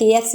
KFC